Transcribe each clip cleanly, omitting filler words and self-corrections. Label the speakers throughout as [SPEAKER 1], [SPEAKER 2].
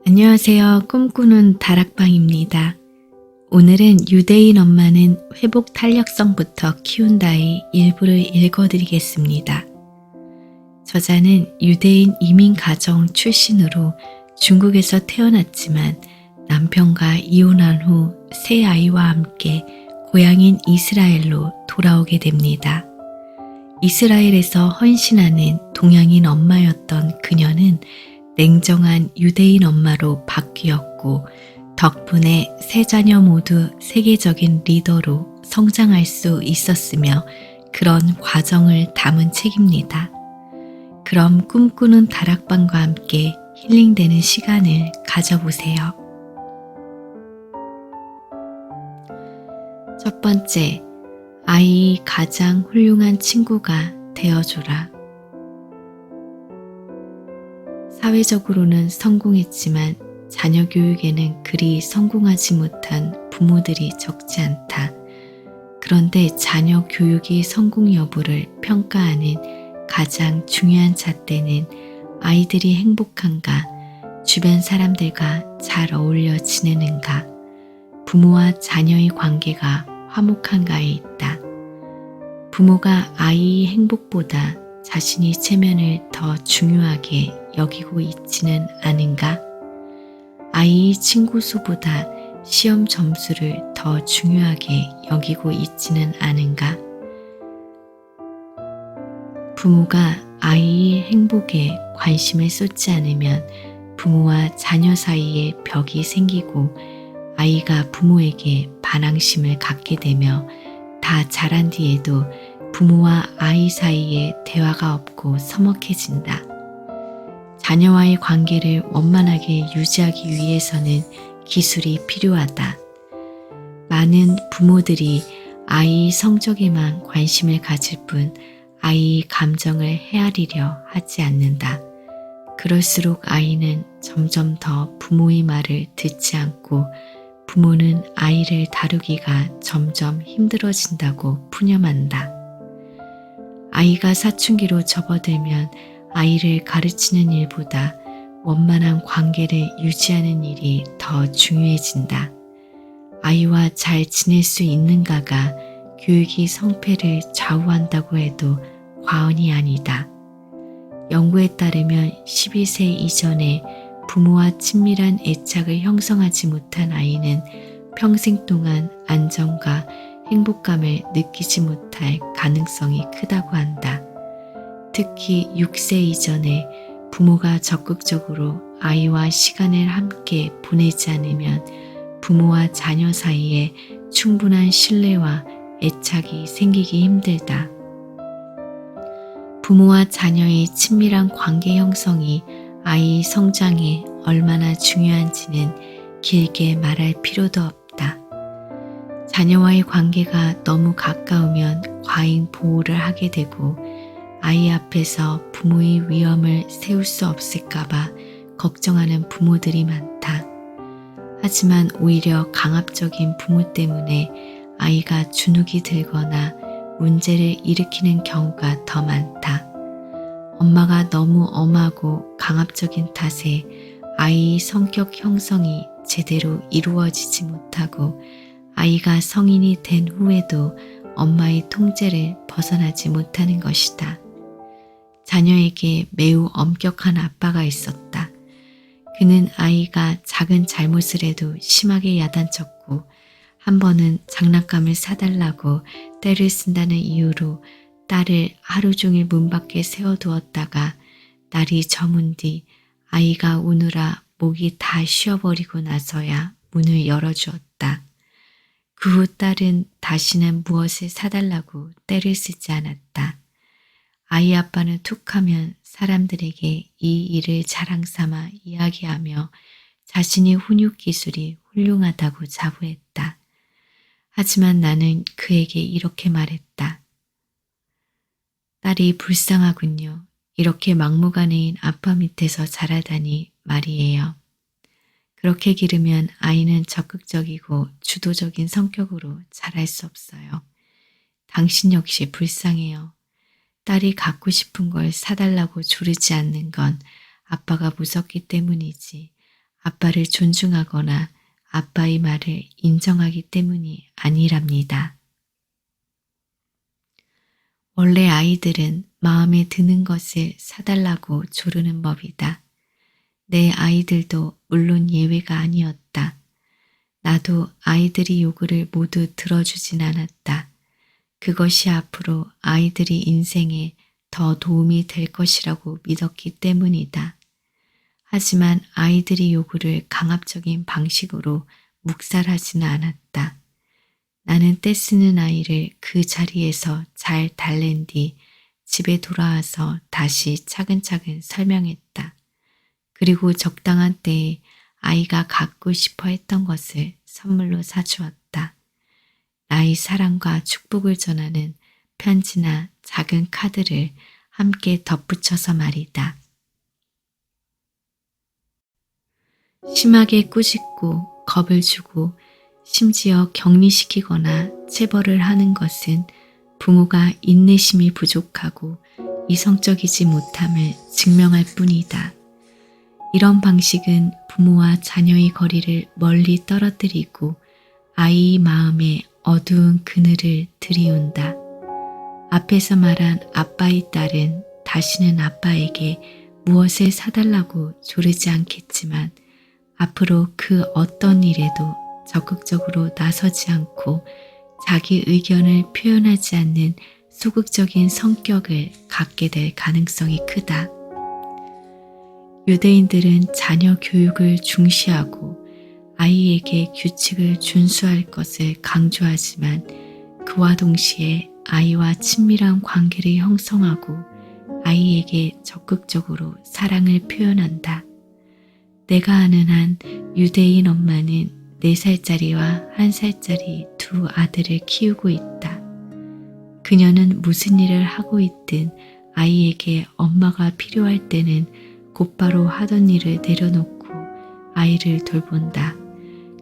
[SPEAKER 1] 안녕하세요. 꿈꾸는 다락방입니다. 오늘은 유대인 엄마는 회복 탄력성부터 키운다의 일부를 읽어드리겠습니다. 저자는 유대인 이민 가정 출신으로 중국에서 태어났지만 남편과 이혼한 후 세 아이와 함께 고향인 이스라엘로 돌아오게 됩니다. 이스라엘에서 헌신하는 동양인 엄마였던 그녀는 냉정한 유대인 엄마로 바뀌었고 덕분에 세 자녀 모두 세계적인 리더로 성장할 수 있었으며 그런 과정을 담은 책입니다. 그럼 꿈꾸는 다락방과 함께 힐링되는 시간을 가져보세요. 첫 번째, 아이 가장 훌륭한 친구가 되어줘라. 사회적으로는 성공했지만 자녀 교육에는 그리 성공하지 못한 부모들이 적지 않다. 그런데 자녀 교육의 성공 여부를 평가하는 가장 중요한 잣대는 아이들이 행복한가, 주변 사람들과 잘 어울려 지내는가, 부모와 자녀의 관계가 화목한가에 있다. 부모가 아이의 행복보다 자신의 체면을 더 중요하게 여기고 있지는 않은가? 아이의 친구 수보다 시험 점수를 더 중요하게 여기고 있지는 않은가? 부모가 아이의 행복에 관심을 쏟지 않으면 부모와 자녀 사이에 벽이 생기고 아이가 부모에게 반항심을 갖게 되며 다 자란 뒤에도 부모와 아이 사이에 대화가 없고 서먹해진다. 자녀와의 관계를 원만하게 유지하기 위해서는 기술이 필요하다. 많은 부모들이 아이 성적에만 관심을 가질 뿐 아이의 감정을 헤아리려 하지 않는다. 그럴수록 아이는 점점 더 부모의 말을 듣지 않고 부모는 아이를 다루기가 점점 힘들어진다고 푸념한다. 아이가 사춘기로 접어들면 아이를 가르치는 일보다 원만한 관계를 유지하는 일이 더 중요해진다. 아이와 잘 지낼 수 있는가가 교육의 성패를 좌우한다고 해도 과언이 아니다. 연구에 따르면 12세 이전에 부모와 친밀한 애착을 형성하지 못한 아이는 평생 동안 안정과 행복감을 느끼지 못할 가능성이 크다고 한다. 특히 6세 이전에 부모가 적극적으로 아이와 시간을 함께 보내지 않으면 부모와 자녀 사이에 충분한 신뢰와 애착이 생기기 힘들다. 부모와 자녀의 친밀한 관계 형성이 아이의 성장에 얼마나 중요한지는 길게 말할 필요도 없다. 자녀와의 관계가 너무 가까우면 과잉 보호를 하게 되고 아이 앞에서 부모의 위험을 세울 수 없을까봐 걱정하는 부모들이 많다. 하지만 오히려 강압적인 부모 때문에 아이가 주눅이 들거나 문제를 일으키는 경우가 더 많다. 엄마가 너무 엄하고 강압적인 탓에 아이의 성격 형성이 제대로 이루어지지 못하고 아이가 성인이 된 후에도 엄마의 통제를 벗어나지 못하는 것이다. 자녀에게 매우 엄격한 아빠가 있었다. 그는 아이가 작은 잘못을 해도 심하게 야단쳤고 한 번은 장난감을 사달라고 떼를 쓴다는 이유로 딸을 하루 종일 문 밖에 세워두었다가 날이 저문 뒤 아이가 우느라 목이 다 쉬어버리고 나서야 문을 열어주었다. 그 후 딸은 다시는 무엇을 사달라고 떼를 쓰지 않았다. 아이 아빠는 툭하면 사람들에게 이 일을 자랑 삼아 이야기하며 자신의 훈육 기술이 훌륭하다고 자부했다. 하지만 나는 그에게 이렇게 말했다. 딸이 불쌍하군요. 이렇게 막무가내인 아빠 밑에서 자라다니 말이에요. 그렇게 기르면 아이는 적극적이고 주도적인 성격으로 자랄 수 없어요. 당신 역시 불쌍해요. 딸이 갖고 싶은 걸 사달라고 조르지 않는 건 아빠가 무섭기 때문이지 아빠를 존중하거나 아빠의 말을 인정하기 때문이 아니랍니다. 원래 아이들은 마음에 드는 것을 사달라고 조르는 법이다. 내 아이들도 물론 예외가 아니었다. 나도 아이들이 요구를 모두 들어주진 않았다. 그것이 앞으로 아이들이 인생에 더 도움이 될 것이라고 믿었기 때문이다. 하지만 아이들이 요구를 강압적인 방식으로 묵살하지는 않았다. 나는 떼쓰는 아이를 그 자리에서 잘 달랜 뒤 집에 돌아와서 다시 차근차근 설명했다. 그리고 적당한 때에 아이가 갖고 싶어 했던 것을 선물로 사주었다. 나의 사랑과 축복을 전하는 편지나 작은 카드를 함께 덧붙여서 말이다. 심하게 꾸짖고 겁을 주고 심지어 격리시키거나 체벌을 하는 것은 부모가 인내심이 부족하고 이성적이지 못함을 증명할 뿐이다. 이런 방식은 부모와 자녀의 거리를 멀리 떨어뜨리고 아이의 마음에 어두운 그늘을 들이운다. 앞에서 말한 아빠의 딸은 다시는 아빠에게 무엇을 사달라고 조르지 않겠지만 앞으로 그 어떤 일에도 적극적으로 나서지 않고 자기 의견을 표현하지 않는 소극적인 성격을 갖게 될 가능성이 크다. 유대인들은 자녀 교육을 중시하고 아이에게 규칙을 준수할 것을 강조하지만 그와 동시에 아이와 친밀한 관계를 형성하고 아이에게 적극적으로 사랑을 표현한다. 내가 아는 한 유대인 엄마는 4살짜리와 1살짜리 두 아들을 키우고 있다. 그녀는 무슨 일을 하고 있든 아이에게 엄마가 필요할 때는 곧바로 하던 일을 내려놓고 아이를 돌본다.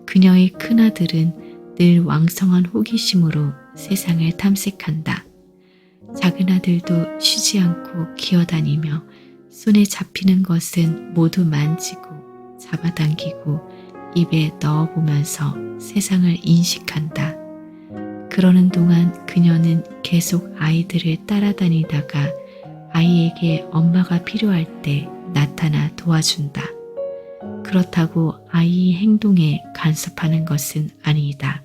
[SPEAKER 1] 그녀의 큰아들은 늘 왕성한 호기심으로 세상을 탐색한다. 작은 아들도 쉬지 않고 기어다니며 손에 잡히는 것은 모두 만지고 잡아당기고 입에 넣어보면서 세상을 인식한다. 그러는 동안 그녀는 계속 아이들을 따라다니다가 아이에게 엄마가 필요할 때 나타나 도와준다. 그렇다고 아이의 행동에 간섭하는 것은 아니다.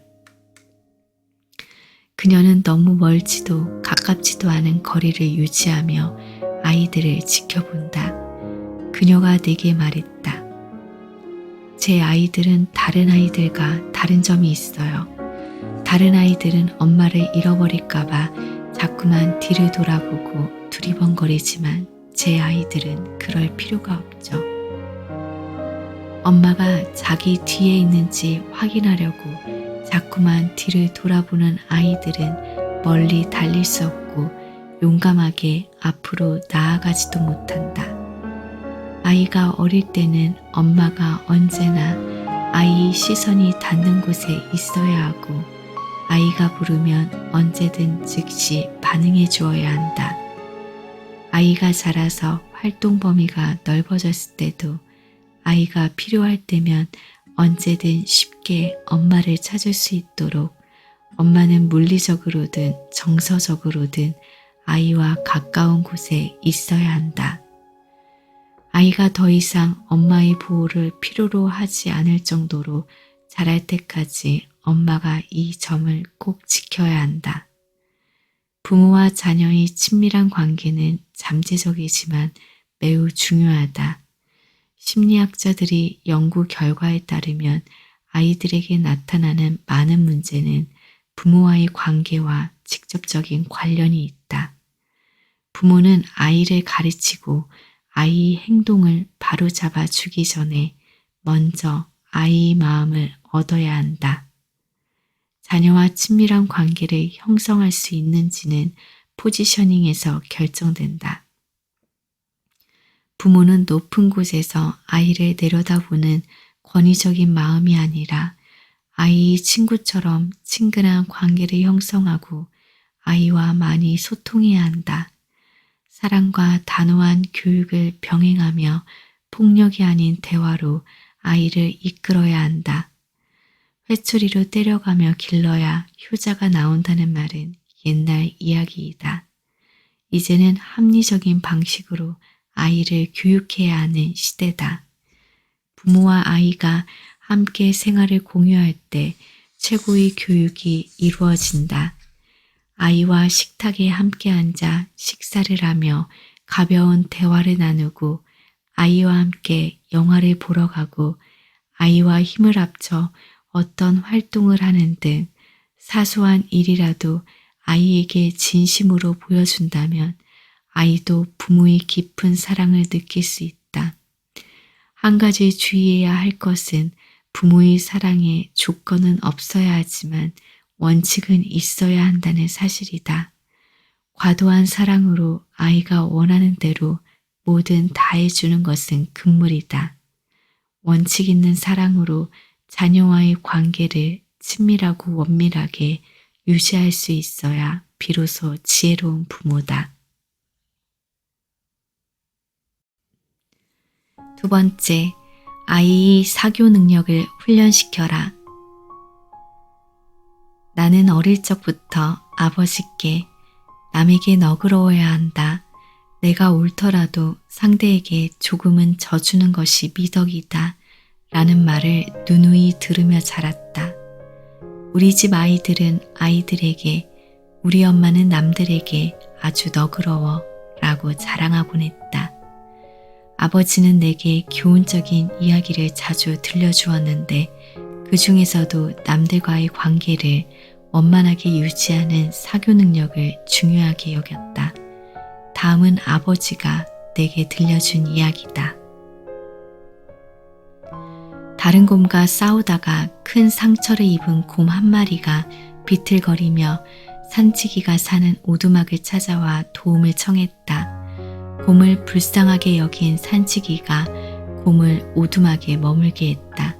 [SPEAKER 1] 그녀는 너무 멀지도 가깝지도 않은 거리를 유지하며 아이들을 지켜본다. 그녀가 내게 말했다. 제 아이들은 다른 아이들과 다른 점이 있어요. 다른 아이들은 엄마를 잃어버릴까봐 자꾸만 뒤를 돌아보고 두리번거리지만 제 아이들은 그럴 필요가 없죠. 엄마가 자기 뒤에 있는지 확인하려고 자꾸만 뒤를 돌아보는 아이들은 멀리 달릴 수 없고 용감하게 앞으로 나아가지도 못한다. 아이가 어릴 때는 엄마가 언제나 아이의 시선이 닿는 곳에 있어야 하고 아이가 부르면 언제든 즉시 반응해 주어야 한다. 아이가 자라서 활동 범위가 넓어졌을 때도 아이가 필요할 때면 언제든 쉽게 엄마를 찾을 수 있도록 엄마는 물리적으로든 정서적으로든 아이와 가까운 곳에 있어야 한다. 아이가 더 이상 엄마의 보호를 필요로 하지 않을 정도로 자랄 때까지 엄마가 이 점을 꼭 지켜야 한다. 부모와 자녀의 친밀한 관계는 잠재적이지만 매우 중요하다. 심리학자들이 연구 결과에 따르면 아이들에게 나타나는 많은 문제는 부모와의 관계와 직접적인 관련이 있다. 부모는 아이를 가르치고 아이의 행동을 바로잡아 주기 전에 먼저 아이의 마음을 얻어야 한다. 자녀와 친밀한 관계를 형성할 수 있는지는 포지셔닝에서 결정된다. 부모는 높은 곳에서 아이를 내려다보는 권위적인 마음이 아니라 아이의 친구처럼 친근한 관계를 형성하고 아이와 많이 소통해야 한다. 사랑과 단호한 교육을 병행하며 폭력이 아닌 대화로 아이를 이끌어야 한다. 회초리로 때려가며 길러야 효자가 나온다는 말은 옛날 이야기이다. 이제는 합리적인 방식으로 아이를 교육해야 하는 시대다. 부모와 아이가 함께 생활을 공유할 때 최고의 교육이 이루어진다. 아이와 식탁에 함께 앉아 식사를 하며 가벼운 대화를 나누고 아이와 함께 영화를 보러 가고 아이와 힘을 합쳐 어떤 활동을 하는 등 사소한 일이라도 아이에게 진심으로 보여준다면 아이도 부모의 깊은 사랑을 느낄 수 있다. 한 가지 주의해야 할 것은 부모의 사랑에 조건은 없어야 하지만 원칙은 있어야 한다는 사실이다. 과도한 사랑으로 아이가 원하는 대로 뭐든 다 해주는 것은 금물이다. 원칙 있는 사랑으로 자녀와의 관계를 친밀하고 원밀하게 유지할 수 있어야 비로소 지혜로운 부모다. 두 번째, 아이의 사교 능력을 훈련시켜라. 나는 어릴 적부터 아버지께 남에게 너그러워야 한다. 내가 옳더라도 상대에게 조금은 져주는 것이 미덕이다. 라는 말을 누누이 들으며 자랐다. 우리 집 아이들은 아이들에게 우리 엄마는 남들에게 아주 너그러워 라고 자랑하곤 했다. 아버지는 내게 교훈적인 이야기를 자주 들려주었는데 그 중에서도 남들과의 관계를 원만하게 유지하는 사교 능력을 중요하게 여겼다. 다음은 아버지가 내게 들려준 이야기다. 다른 곰과 싸우다가 큰 상처를 입은 곰 한 마리가 비틀거리며 산지기가 사는 오두막을 찾아와 도움을 청했다. 곰을 불쌍하게 여긴 산지기가 곰을 오두막에 머물게 했다.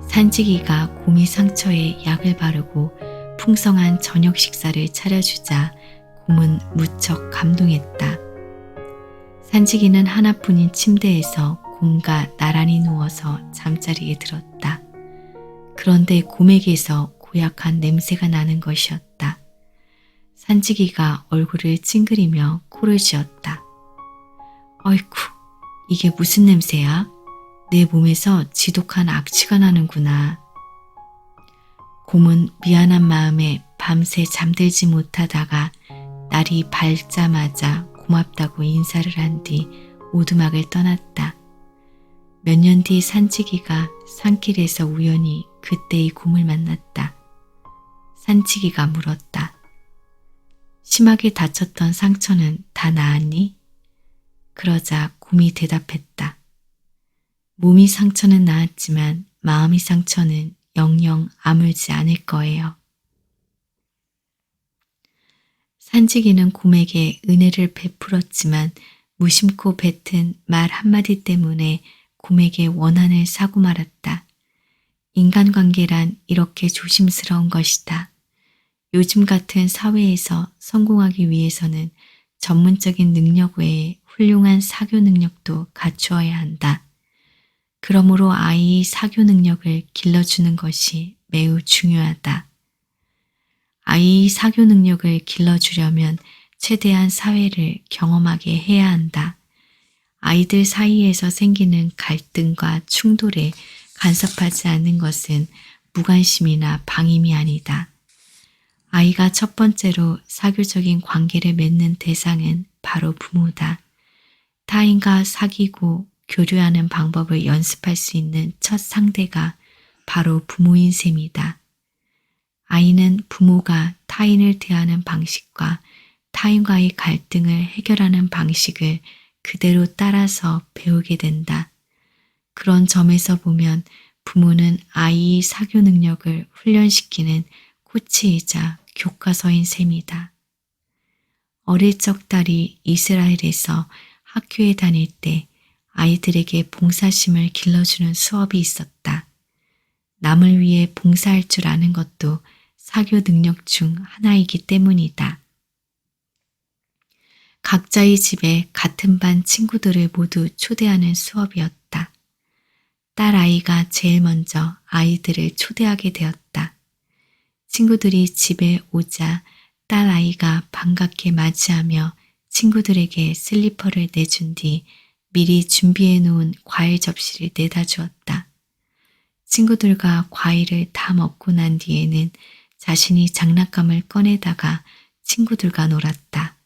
[SPEAKER 1] 산지기가 곰이 상처에 약을 바르고 풍성한 저녁 식사를 차려주자 곰은 무척 감동했다. 산지기는 하나뿐인 침대에서 곰과 나란히 누워서 잠자리에 들었다. 그런데 곰에게서 고약한 냄새가 나는 것이었다. 산지기가 얼굴을 찡그리며 코를 쥐었다. 어이쿠, 이게 무슨 냄새야? 내 몸에서 지독한 악취가 나는구나. 곰은 미안한 마음에 밤새 잠들지 못하다가 날이 밝자마자 고맙다고 인사를 한 뒤 오두막을 떠났다. 몇 년 뒤 산지기가 산길에서 우연히 그때의 곰을 만났다. 산지기가 물었다. 심하게 다쳤던 상처는 다 나았니? 그러자 곰이 대답했다. 몸이 상처는 나았지만 마음의 상처는 영영 아물지 않을 거예요. 산지기는 곰에게 은혜를 베풀었지만 무심코 뱉은 말 한마디 때문에 곰에게 원한을 사고 말았다. 인간관계란 이렇게 조심스러운 것이다. 요즘 같은 사회에서 성공하기 위해서는 전문적인 능력 외에 훌륭한 사교 능력도 갖추어야 한다. 그러므로 아이의 사교 능력을 길러주는 것이 매우 중요하다. 아이의 사교 능력을 길러주려면 최대한 사회를 경험하게 해야 한다. 아이들 사이에서 생기는 갈등과 충돌에 간섭하지 않는 것은 무관심이나 방임이 아니다. 아이가 첫 번째로 사교적인 관계를 맺는 대상은 바로 부모다. 타인과 사귀고 교류하는 방법을 연습할 수 있는 첫 상대가 바로 부모인 셈이다. 아이는 부모가 타인을 대하는 방식과 타인과의 갈등을 해결하는 방식을 그대로 따라서 배우게 된다. 그런 점에서 보면 부모는 아이의 사교 능력을 훈련시키는 코치이자 교과서인 셈이다. 어릴 적 딸이 이스라엘에서 학교에 다닐 때 아이들에게 봉사심을 길러주는 수업이 있었다. 남을 위해 봉사할 줄 아는 것도 사교 능력 중 하나이기 때문이다. 각자의 집에 같은 반 친구들을 모두 초대하는 수업이었다. 딸 아이가 제일 먼저 아이들을 초대하게 되었다. 친구들이 집에 오자 딸 아이가 반갑게 맞이하며 친구들에게 슬리퍼를 내준 뒤 미리 준비해 놓은 과일 접시를 내다 주었다. 친구들과 과일을 다 먹고 난 뒤에는 자신이 장난감을 꺼내다가 친구들과 놀았다.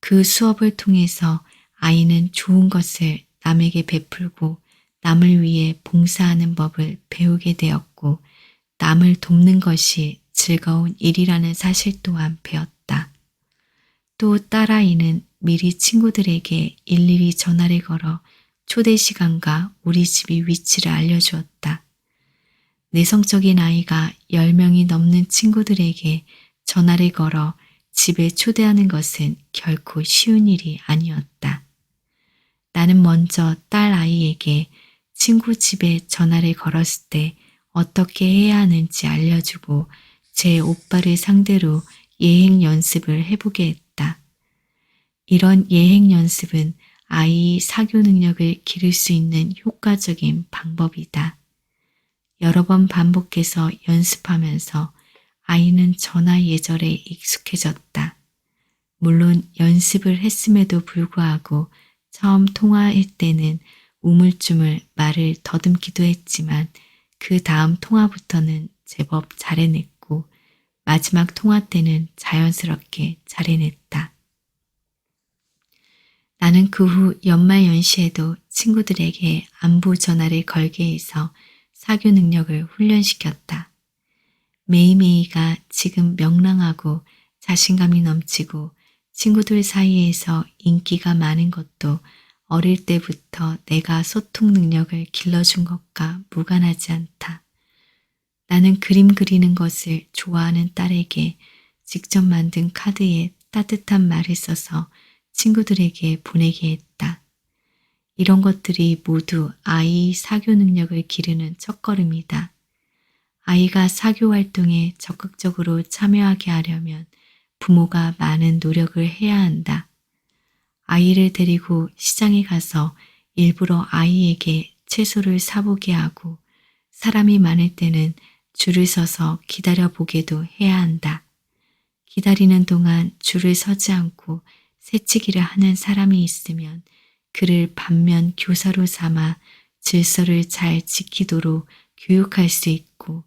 [SPEAKER 1] 그 수업을 통해서 아이는 좋은 것을 남에게 베풀고 남을 위해 봉사하는 법을 배우게 되었고 남을 돕는 것이 즐거운 일이라는 사실 또한 배웠다. 또 딸아이는 미리 친구들에게 일일이 전화를 걸어 초대 시간과 우리 집의 위치를 알려주었다. 내성적인 아이가 10명이 넘는 친구들에게 전화를 걸어 집에 초대하는 것은 결코 쉬운 일이 아니었다. 나는 먼저 딸 아이에게 친구 집에 전화를 걸었을 때 어떻게 해야 하는지 알려주고 제 오빠를 상대로 예행 연습을 해보게 했다. 이런 예행 연습은 아이의 사교 능력을 기를 수 있는 효과적인 방법이다. 여러 번 반복해서 연습하면서 아이는 전화 예절에 익숙해졌다. 물론 연습을 했음에도 불구하고 처음 통화할 때는 우물쭈물 말을 더듬기도 했지만 그 다음 통화부터는 제법 잘해냈고 마지막 통화 때는 자연스럽게 잘해냈다. 나는 그 후 연말 연시에도 친구들에게 안부 전화를 걸게 해서 사교 능력을 훈련시켰다. 메이메이가 지금 명랑하고 자신감이 넘치고 친구들 사이에서 인기가 많은 것도 어릴 때부터 내가 소통 능력을 길러준 것과 무관하지 않다. 나는 그림 그리는 것을 좋아하는 딸에게 직접 만든 카드에 따뜻한 말을 써서 친구들에게 보내게 했다. 이런 것들이 모두 아이의 사교 능력을 기르는 첫걸음이다. 아이가 사교 활동에 적극적으로 참여하게 하려면 부모가 많은 노력을 해야 한다. 아이를 데리고 시장에 가서 일부러 아이에게 채소를 사보게 하고 사람이 많을 때는 줄을 서서 기다려보게도 해야 한다. 기다리는 동안 줄을 서지 않고 새치기를 하는 사람이 있으면 그를 반면 교사로 삼아 질서를 잘 지키도록 교육할 수 있고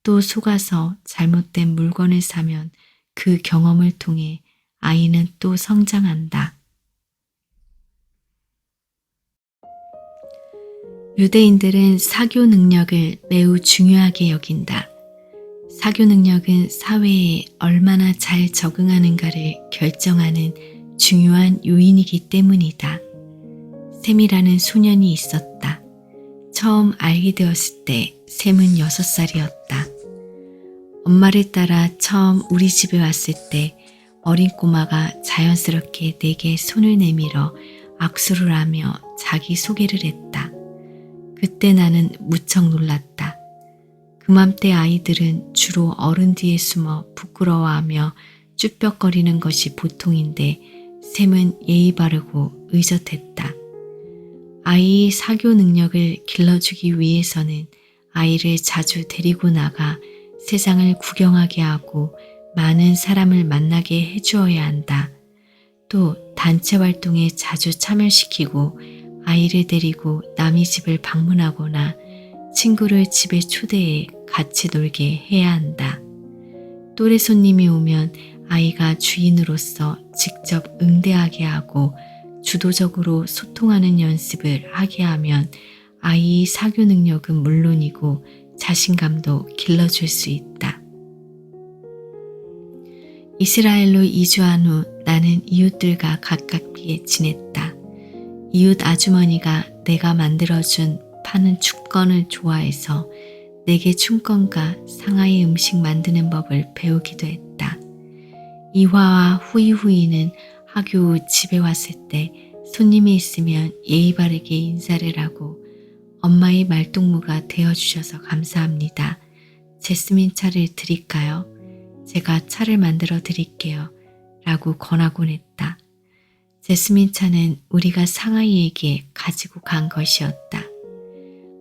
[SPEAKER 1] 또 속아서 잘못된 물건을 사면 그 경험을 통해 아이는 또 성장한다. 유대인들은 사교 능력을 매우 중요하게 여긴다. 사교 능력은 사회에 얼마나 잘 적응하는가를 결정하는 중요한 요인이기 때문이다. 샘이라는 소년이 있었다. 처음 알게 되었을 때 샘은 6살이었다. 엄마를 따라 처음 우리 집에 왔을 때 어린 꼬마가 자연스럽게 내게 손을 내밀어 악수를 하며 자기 소개를 했다. 그때 나는 무척 놀랐다. 그맘때 아이들은 주로 어른 뒤에 숨어 부끄러워하며 쭈뼛거리는 것이 보통인데 샘은 예의 바르고 의젓했다. 아이의 사교 능력을 길러주기 위해서는 아이를 자주 데리고 나가 세상을 구경하게 하고 많은 사람을 만나게 해주어야 한다. 또 단체 활동에 자주 참여시키고 아이를 데리고 남의 집을 방문하거나 친구를 집에 초대해 같이 놀게 해야 한다. 또래 손님이 오면 아이가 주인으로서 직접 응대하게 하고 주도적으로 소통하는 연습을 하게 하면 아이의 사교 능력은 물론이고 자신감도 길러줄 수 있다. 이스라엘로 이주한 후 나는 이웃들과 가깝게 지냈다. 이웃 아주머니가 내가 만들어준 파는 춥건을 좋아해서 내게 춘건과 상하이 음식 만드는 법을 배우기도 했다. 이화와 후이후이는 학교 후 집에 왔을 때 손님이 있으면 예의 바르게 인사를 하고 엄마의 말동무가 되어주셔서 감사합니다. 제스민 차를 드릴까요? 제가 차를 만들어 드릴게요. 라고 권하곤 했다. 제스민 차는 우리가 상하이에게 가지고 간 것이었다.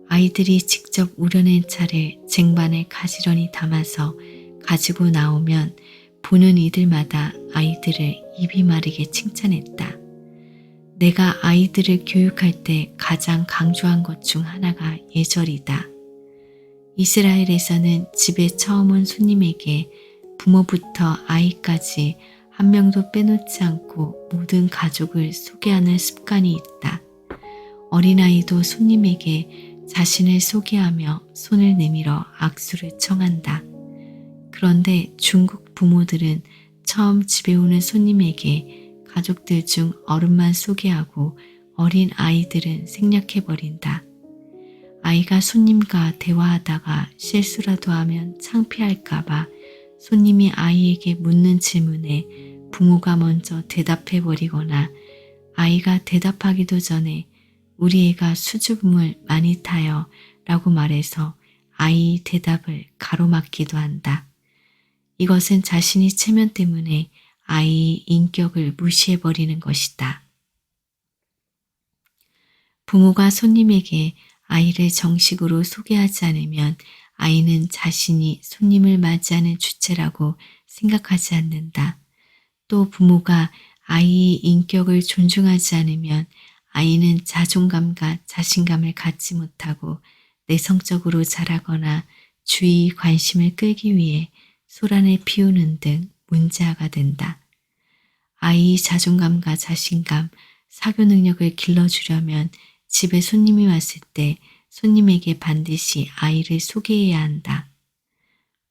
[SPEAKER 1] 아이들이 직접 우려낸 차를 쟁반에 가지런히 담아서 가지고 나오면 보는 이들마다 아이들을 입이 마르게 칭찬했다. 내가 아이들을 교육할 때 가장 강조한 것 중 하나가 예절이다. 이스라엘에서는 집에 처음 온 손님에게 부모부터 아이까지 한 명도 빼놓지 않고 모든 가족을 소개하는 습관이 있다. 어린아이도 손님에게 자신을 소개하며 손을 내밀어 악수를 청한다. 그런데 중국 부모들은 처음 집에 오는 손님에게 가족들 중 어른만 소개하고 어린 아이들은 생략해버린다. 아이가 손님과 대화하다가 실수라도 하면 창피할까봐 손님이 아이에게 묻는 질문에 부모가 먼저 대답해버리거나 아이가 대답하기도 전에 우리 애가 수줍음을 많이 타요 라고 말해서 아이의 대답을 가로막기도 한다. 이것은 자신이 체면 때문에 아이의 인격을 무시해버리는 것이다. 부모가 손님에게 아이를 정식으로 소개하지 않으면 아이는 자신이 손님을 맞이하는 주체라고 생각하지 않는다. 또 부모가 아이의 인격을 존중하지 않으면 아이는 자존감과 자신감을 갖지 못하고 내성적으로 자라거나 주의 관심을 끌기 위해 소란을 피우는 등 문제아가 된다. 아이의 자존감과 자신감, 사교 능력을 길러주려면 집에 손님이 왔을 때 손님에게 반드시 아이를 소개해야 한다.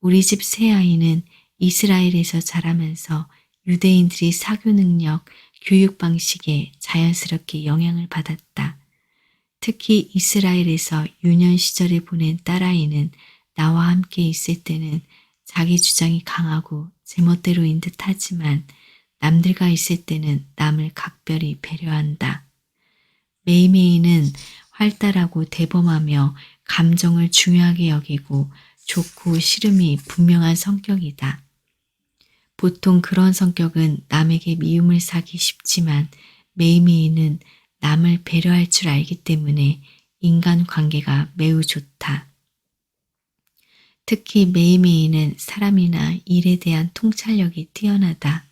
[SPEAKER 1] 우리 집 새아이는 이스라엘에서 자라면서 유대인들이 사교 능력, 교육 방식에 자연스럽게 영향을 받았다. 특히 이스라엘에서 유년 시절을 보낸 딸아이는 나와 함께 있을 때는 자기 주장이 강하고 제멋대로인 듯 하지만 남들과 있을 때는 남을 각별히 배려한다. 메이메이는 활달하고 대범하며 감정을 중요하게 여기고 좋고 싫음이 분명한 성격이다. 보통 그런 성격은 남에게 미움을 사기 쉽지만 메이메이는 남을 배려할 줄 알기 때문에 인간관계가 매우 좋다. 특히 메이메이는 사람이나 일에 대한 통찰력이 뛰어나다.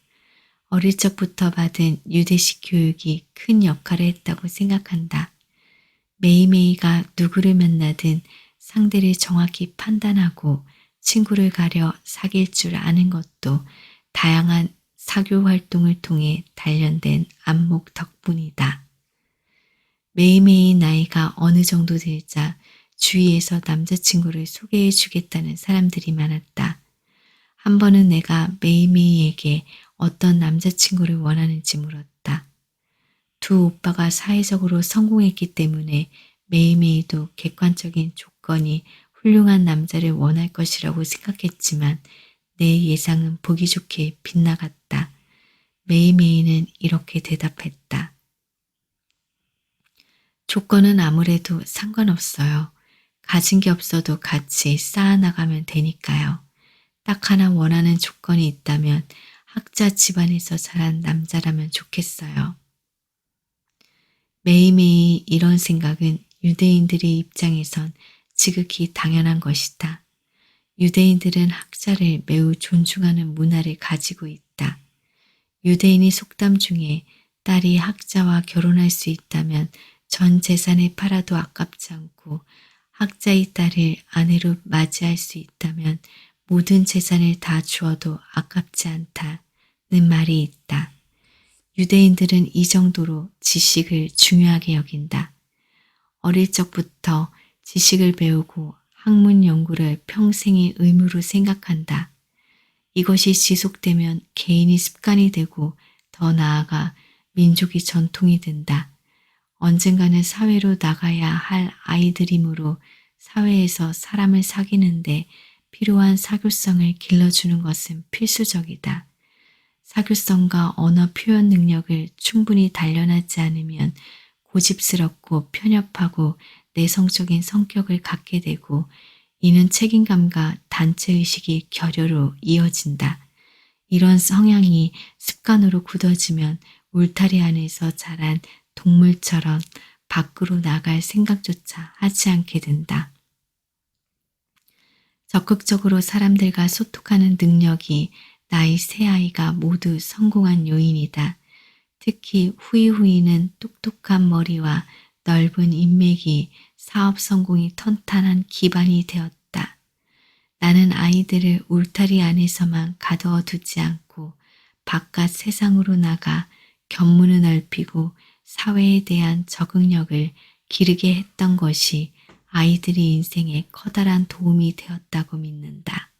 [SPEAKER 1] 어릴 적부터 받은 유대식 교육이 큰 역할을 했다고 생각한다. 메이메이가 누구를 만나든 상대를 정확히 판단하고 친구를 가려 사귈 줄 아는 것도 다양한 사교 활동을 통해 단련된 안목 덕분이다. 메이메이 나이가 어느 정도 되자 주위에서 남자친구를 소개해 주겠다는 사람들이 많았다. 한 번은 내가 메이메이에게 어떤 남자친구를 원하는지 물었다. 두 오빠가 사회적으로 성공했기 때문에 메이메이도 객관적인 조건이 훌륭한 남자를 원할 것이라고 생각했지만 내 예상은 보기 좋게 빗나갔다. 메이메이는 이렇게 대답했다. 조건은 아무래도 상관없어요. 가진 게 없어도 같이 쌓아나가면 되니까요. 딱 하나 원하는 조건이 있다면 학자 집안에서 자란 남자라면 좋겠어요. 매일매일 이런 생각은 유대인들의 입장에선 지극히 당연한 것이다. 유대인들은 학자를 매우 존중하는 문화를 가지고 있다. 유대인의 속담 중에 딸이 학자와 결혼할 수 있다면 전 재산을 팔아도 아깝지 않고 학자의 딸을 아내로 맞이할 수 있다면 모든 재산을 다 주어도 아깝지 않다는 말이 있다. 유대인들은 이 정도로 지식을 중요하게 여긴다. 어릴 적부터 지식을 배우고 학문 연구를 평생의 의무로 생각한다. 이것이 지속되면 개인이 습관이 되고 더 나아가 민족이 전통이 된다. 언젠가는 사회로 나가야 할 아이들이므로 사회에서 사람을 사귀는데 필요한 사교성을 길러주는 것은 필수적이다. 사교성과 언어 표현 능력을 충분히 단련하지 않으면 고집스럽고 편협하고 내성적인 성격을 갖게 되고 이는 책임감과 단체의식이 결여로 이어진다. 이런 성향이 습관으로 굳어지면 울타리 안에서 자란 동물처럼 밖으로 나갈 생각조차 하지 않게 된다. 적극적으로 사람들과 소통하는 능력이 나의 세 아이가 모두 성공한 요인이다. 특히 후이후이는 똑똑한 머리와 넓은 인맥이 사업 성공이 탄탄한 기반이 되었다. 나는 아이들을 울타리 안에서만 가두어 두지 않고 바깥 세상으로 나가 견문을 넓히고 사회에 대한 적응력을 기르게 했던 것이 아이들의 인생에 커다란 도움이 되었다고 믿는다.